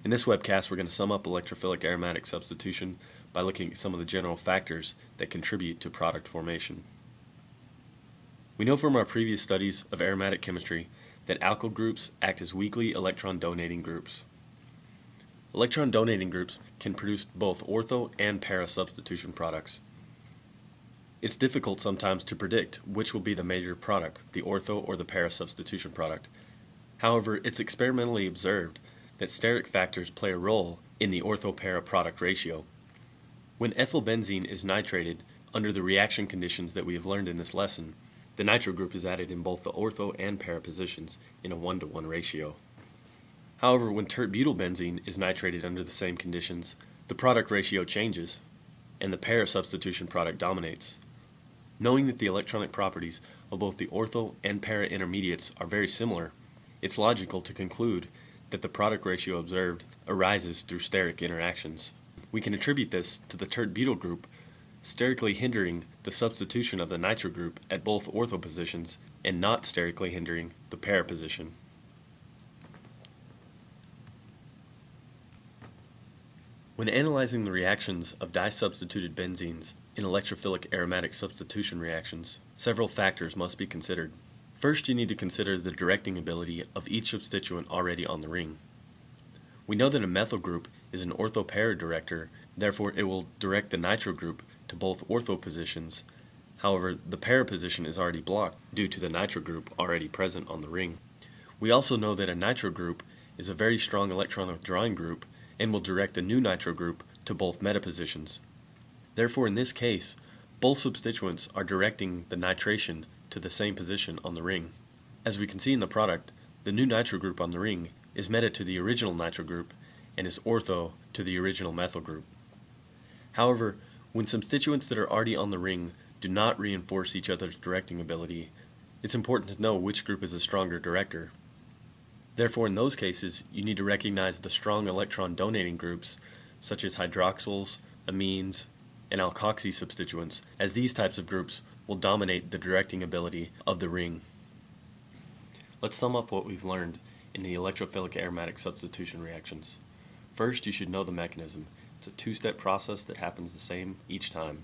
In this webcast, we're going to sum up electrophilic aromatic substitution by looking at some of the general factors that contribute to product formation. We know from our previous studies of aromatic chemistry that alkyl groups act as weakly electron-donating groups. Electron-donating groups can produce both ortho and para substitution products. It's difficult sometimes to predict which will be the major product, the ortho or the para substitution product. However, it's experimentally observed that steric factors play a role in the ortho-para product ratio. When ethylbenzene is nitrated under the reaction conditions that we have learned in this lesson, the nitro group is added in both the ortho and para positions in a 1-to-1 ratio. However, when tert-butylbenzene is nitrated under the same conditions, the product ratio changes, and the para substitution product dominates. Knowing that the electronic properties of both the ortho and para intermediates are very similar, it's logical to conclude that the product ratio observed arises through steric interactions. We can attribute this to the tert-butyl group sterically hindering the substitution of the nitro group at both ortho positions and not sterically hindering the para position. When analyzing the reactions of disubstituted benzenes in electrophilic aromatic substitution reactions, several factors must be considered. First, you need to consider the directing ability of each substituent already on the ring. We know that a methyl group is an ortho-para director, therefore it will direct the nitro group to both ortho positions. However, the para position is already blocked due to the nitro group already present on the ring. We also know that a nitro group is a very strong electron withdrawing group and will direct the new nitro group to both meta positions. Therefore, in this case, both substituents are directing the nitration to the same position on the ring. As we can see in the product, the new nitro group on the ring is meta to the original nitro group and is ortho to the original methyl group. However, when substituents that are already on the ring do not reinforce each other's directing ability, it's important to know which group is a stronger director. Therefore, in those cases, you need to recognize the strong electron-donating groups, such as hydroxyls, amines, and alkoxy substituents, as these types of groups will dominate the directing ability of the ring. Let's sum up what we've learned in the electrophilic aromatic substitution reactions. First, you should know the mechanism. It's a two-step process that happens the same each time.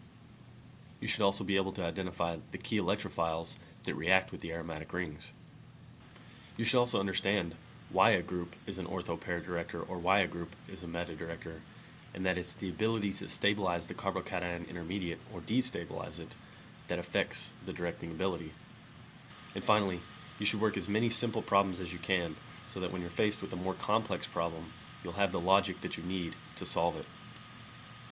You should also be able to identify the key electrophiles that react with the aromatic rings. You should also understand why a group is an ortho-para director or why a group is a meta director, and that it's the ability to stabilize the carbocation intermediate or destabilize it that affects the directing ability. And finally, you should work as many simple problems as you can so that when you're faced with a more complex problem, you'll have the logic that you need to solve it.